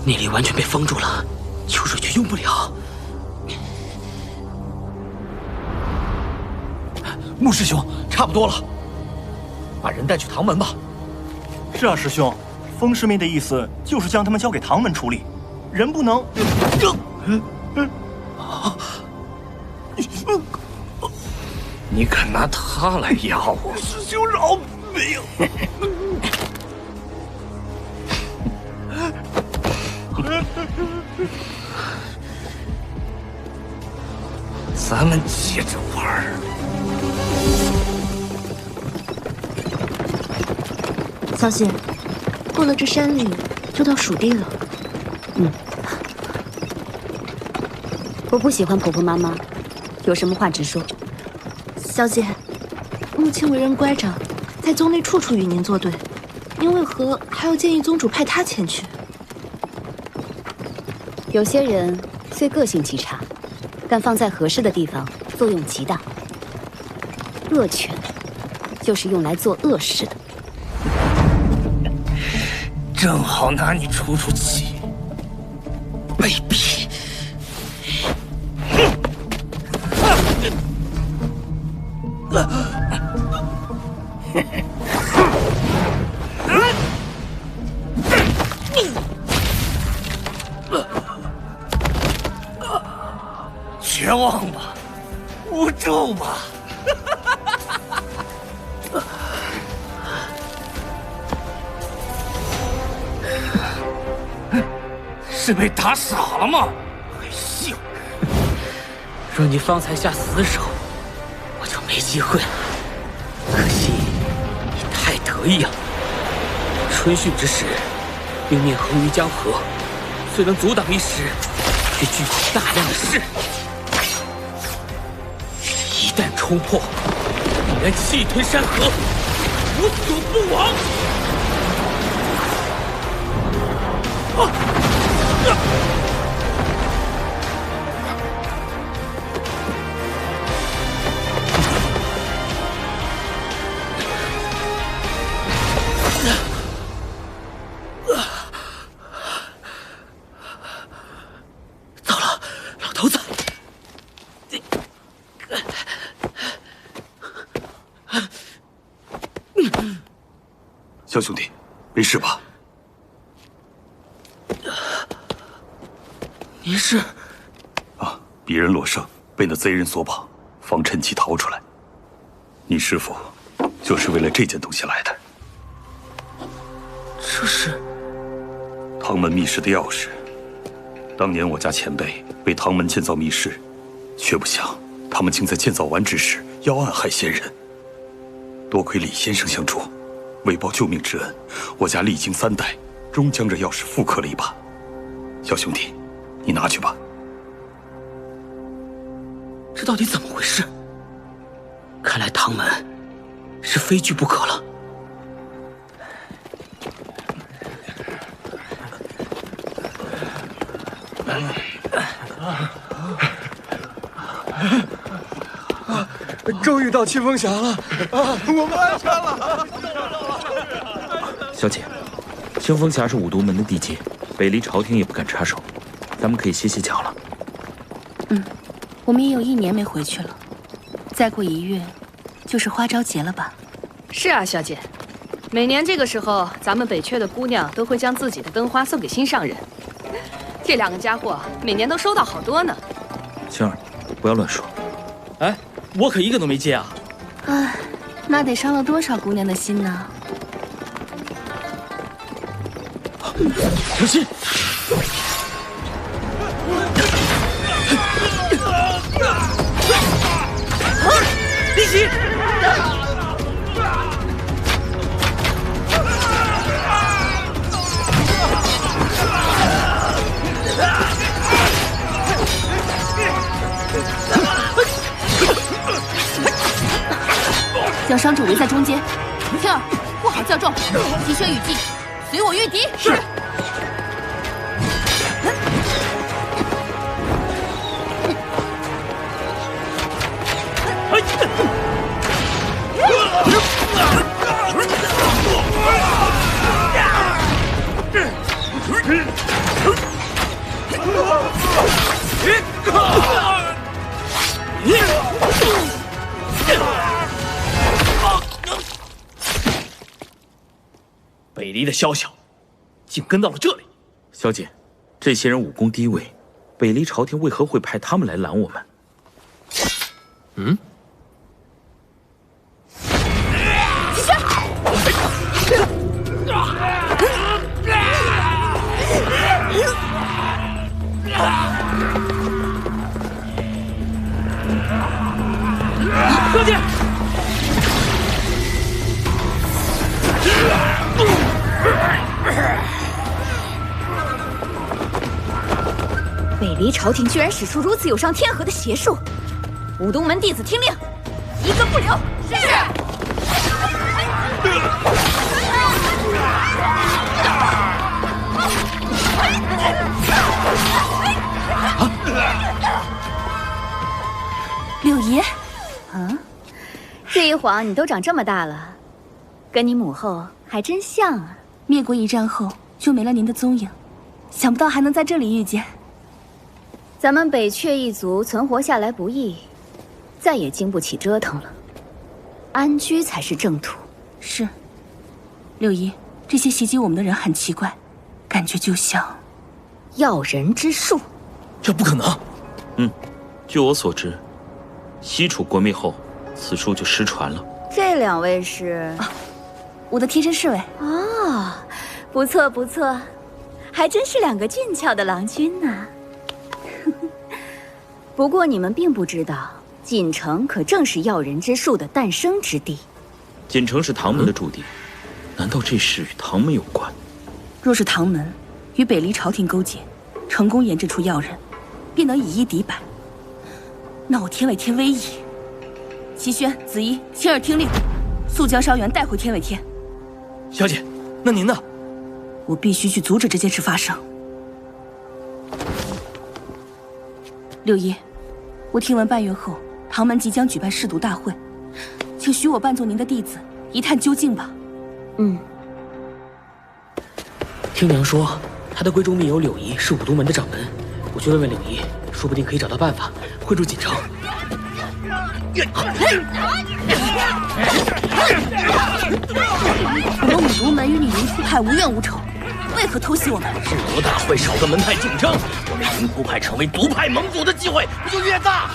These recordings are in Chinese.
内力完全被封住了，秋水却用不了。穆师兄，差不多了，把人带去唐门吧。是啊，师兄，风师妹的意思就是将他们交给唐门处理，人不能。你敢拿他来压我？师兄饶命！咱们接着玩。小姐，过了这山岭就到蜀地了。我不喜欢婆婆妈妈，有什么话直说。小姐，穆青为人乖张，在宗内处处与您作对，您为何还要建议宗主派他前去？有些人虽个性极差，但放在合适的地方作用极大。恶犬就是用来做恶事的。正好拿你出出气，卑鄙！绝望吧，无助吧！是被打傻了吗？还笑！若你方才下死手，我就没机会了。可惜你太得意了。春训之时，兵面横于江河，虽能阻挡一时，却聚集大量的势力。一旦冲破，必然气吞山河，无所不亡。糟了，老头子！小兄弟，没事吧？您是？啊，鄙人罗胜被那贼人所绑，方趁机逃出来。你师父就是为了这件东西来的。这是唐门密室的钥匙。当年我家前辈为唐门建造密室，却不想他们竟在建造完之时要暗害先人。多亏李先生相助，为报救命之恩，我家历经3代，终将这钥匙复刻了一把。小兄弟，你拿去吧。这到底怎么回事？看来唐门是非拒不可了。终于到清风峡了啊！我们安全了。小姐，清风峡是五毒门的地界，北离朝廷也不敢插手，咱们可以歇歇脚了。我们也有1年没回去了，再过1月就是花朝节了吧？是啊，小姐，每年这个时候，咱们北阙的姑娘都会将自己的灯花送给心上人。这2个家伙每年都收到好多呢。青儿，不要乱说。哎，我可一个都没接啊！唉，那得伤了多少姑娘的心呢？小心！一起！将伤者围在中间，天儿，护好教众，提升雨季，随我御敌。是。的宵小，竟跟到了这里。小姐，这些人武功低微，北离朝廷为何会派他们来拦我们？嗯？小姐！北离朝廷居然使出如此有伤天和的邪术！武东门弟子听令，一个不留。是。柳姨，啊，这一晃你都长这么大了，跟你母后还真像啊。灭国一战后就没了您的踪影，想不到还能在这里遇见。咱们北阙一族存活下来不易，再也经不起折腾了，安居才是正途。是，柳姨，这些袭击我们的人很奇怪，感觉就像要人之术。这不可能。据我所知，西楚国灭后，此术就失传了。这两位是？我的贴身侍卫。哦，不错不错，还真是两个俊俏的郎君呢。不过你们并不知道，锦城可正是要人之术的诞生之地。锦城是唐门的驻地，难道这事与唐门有关？若是唐门与北离朝廷勾结，成功研制出药人，便能以一敌百，那我天尾天威矣。齐宣、子怡，亲耳听令，速将伤员带回天尾天。小姐，那您呢？我必须去阻止这件事发生。六姨，我听闻半月后唐门即将举办试毒大会，请许我扮作您的弟子，一探究竟吧。听娘说，她的闺中密友柳姨是武都门的掌门，我去问问柳姨，说不定可以找到办法汇入锦城。我们武都门与你云铺派无怨无仇，为何偷袭我们？试毒大会少个门派竞争，我们云铺派成为独派盟主的机会不就越大？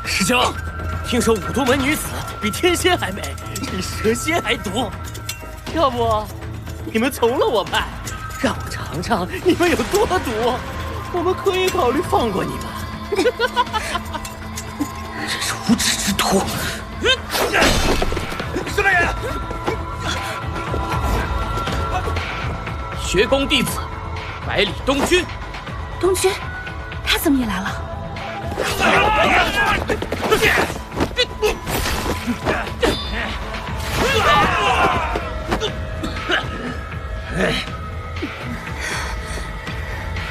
师兄，听说武都门女子比天仙还美，比蛇蝎还毒，要不你们从了我派，让我尝尝你们有多毒，我们可以考虑放过你们。真是无耻之徒！是个人，学宫弟子百里东君。东君，他怎么也来了？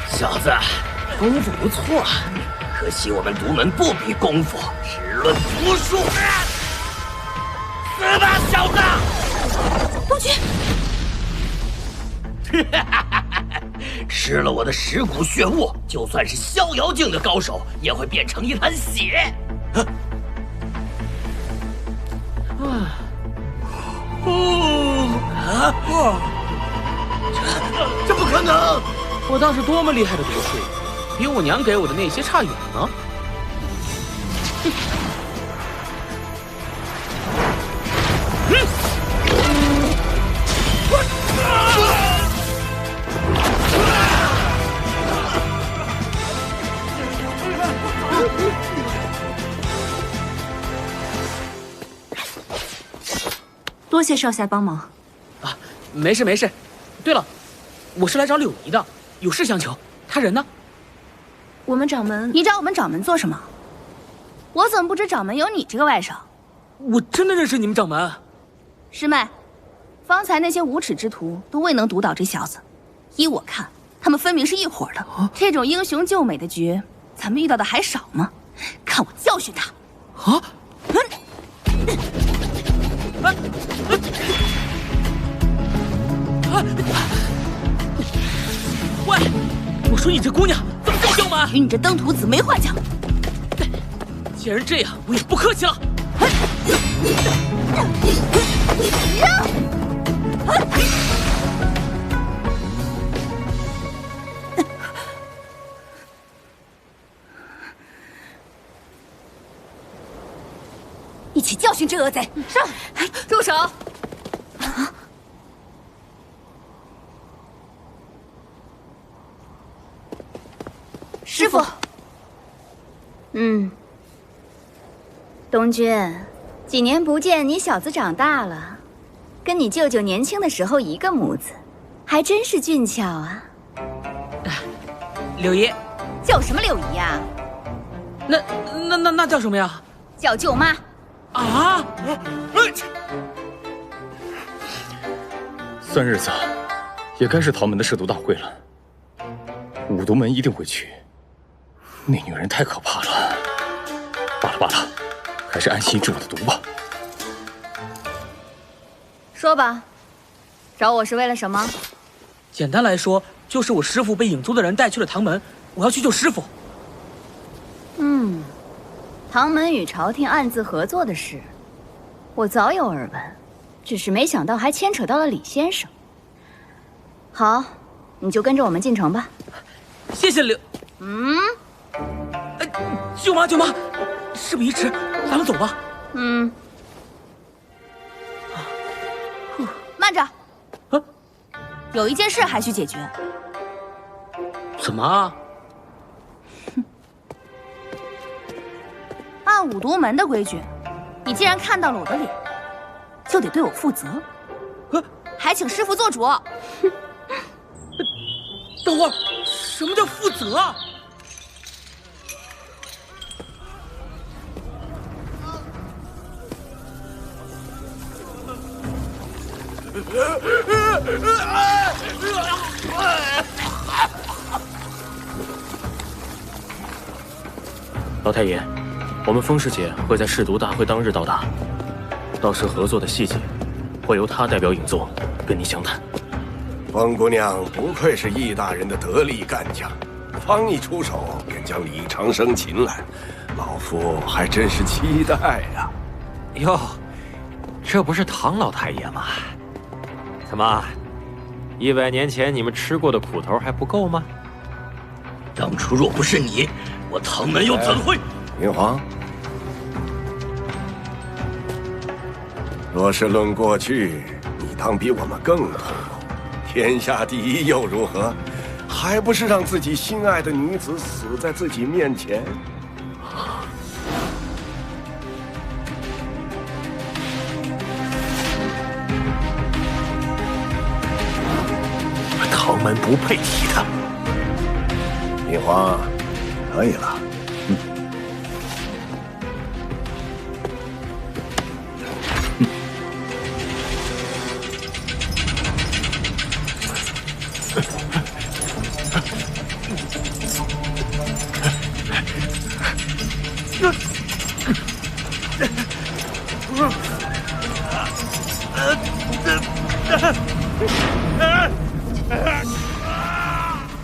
小子，功夫不错，可惜我们独门不比功夫，只论毒术。死吧，小子！东君，吃了我的蚀骨血雾，就算是逍遥境的高手，也会变成一滩血。这不可能！我当时多么厉害的毒术，比我娘给我的那些差远了。多谢少侠帮忙。啊，没事没事。对了，我是来找柳姨的，有事相求。他人呢？我们掌门，你找我们掌门做什么？我怎么不知掌门有你这个外甥？我真的认识你们掌门。师妹，方才那些无耻之徒都未能毒倒这小子，依我看，他们分明是一伙的。这种英雄救美的局，咱们遇到的还少吗？看我教训他！啊！喂，我说你这姑娘怎么这么刁蛮？与你这登徒子没话讲。既然这样，我也不客气了。起教训这恶贼。上！住手！师傅。东君，几年不见，你小子长大了，跟你舅舅年轻的时候一个模子，还真是俊俏啊。柳姨，叫什么柳姨呀？那叫什么呀？叫舅妈。啊！算日子，也该是唐门的试毒大会了。五毒门一定会去，那女人太可怕了。罢了，还是安心治我的毒吧。说吧，找我是为了什么？简单来说，就是我师父被影族的人带去了唐门，我要去救师父。唐门与朝廷暗自合作的事，我早有耳闻，只是没想到还牵扯到了李先生。好，你就跟着我们进城吧。谢谢柳。舅妈，事不宜迟，咱们走吧。慢着，有一件事还需解决。怎么啊？按五毒门的规矩，你既然看到了我的脸，就得对我负责。还请师傅做主。等会儿，什么叫负责啊？老太爷，我们风师姐会在试毒大会当日到达，到时合作的细节会由她代表影族跟你详谈。风姑娘不愧是易大人的得力干将，方一出手便将李长生擒来，老夫还真是期待呀。哟，这不是唐老太爷吗？怎么，100年前你们吃过的苦头还不够吗？当初若不是你，我唐门又怎会？明皇，若是论过去，你当比我们更痛苦。天下第一又如何？还不是让自己心爱的女子死在自己面前？唐门不配提他。明皇，可以了。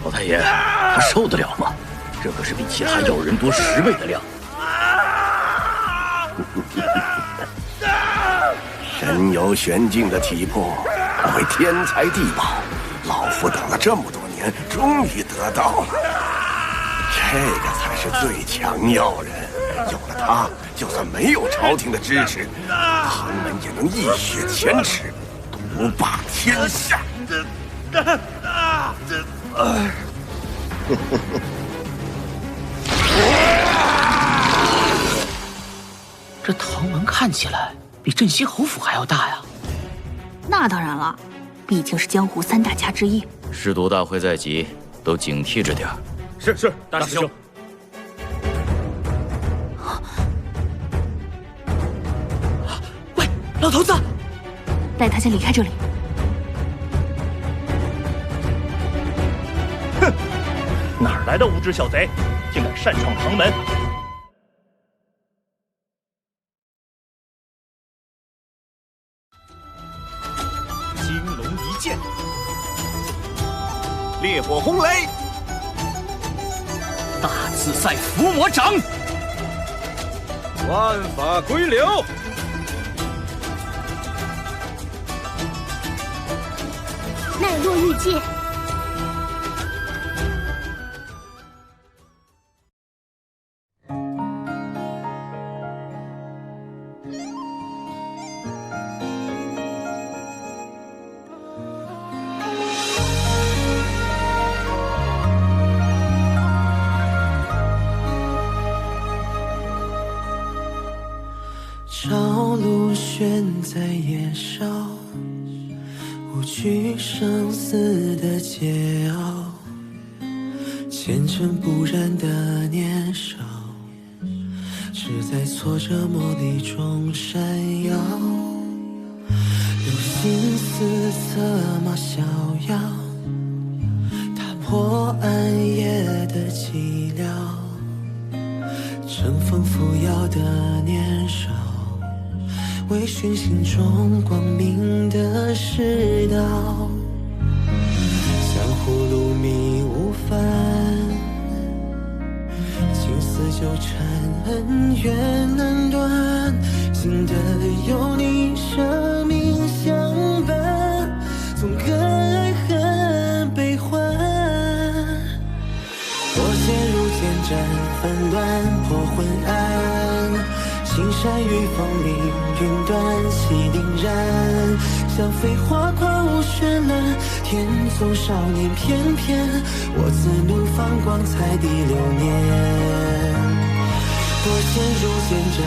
老太爷，他受得了吗？这可是比其他妖人多10倍的量。身有玄境的体魄，可谓天才地宝。老夫等了这么多年，终于得到了。这个才是最强妖人，有了他，就算没有朝廷的支持，唐门也能一雪前耻，独霸天下。这唐门看起来比镇西侯府还要大呀！那当然了，毕竟是江湖3大家之一。试毒大会在即，都警惕着点儿。是，大师兄。喂，老头子，带他先离开这里。哼，哪儿来的无知小贼，竟敢擅闯唐门！金龙一剑，烈火轰雷，大自在伏魔掌，万法归流，奈落玉剑。卷在夜烧，无惧生死的桀骜，虔诚不染的年少，只在挫折磨砺中闪耀。流星四策马逍遥，踏破暗夜的寂寥，乘风扶摇的年少，为寻心中光明的世道。江湖路迷无帆，情丝纠缠，恩怨难断，经得有你生命相伴，纵隔爱恨悲欢。我陷入剑战纷乱，破昏暗，青山与风凌云端，气凛然，像飞花狂舞绚烂，天纵少年翩翩，我自怒放光彩第6年。我陷入剑战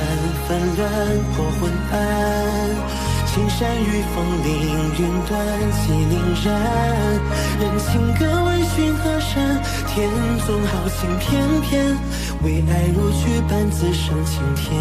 纷乱，破昏暗，青山与风凌云端，气凛然，人情歌为寻河山，天纵豪情翩翩，为爱如炬般自生青天。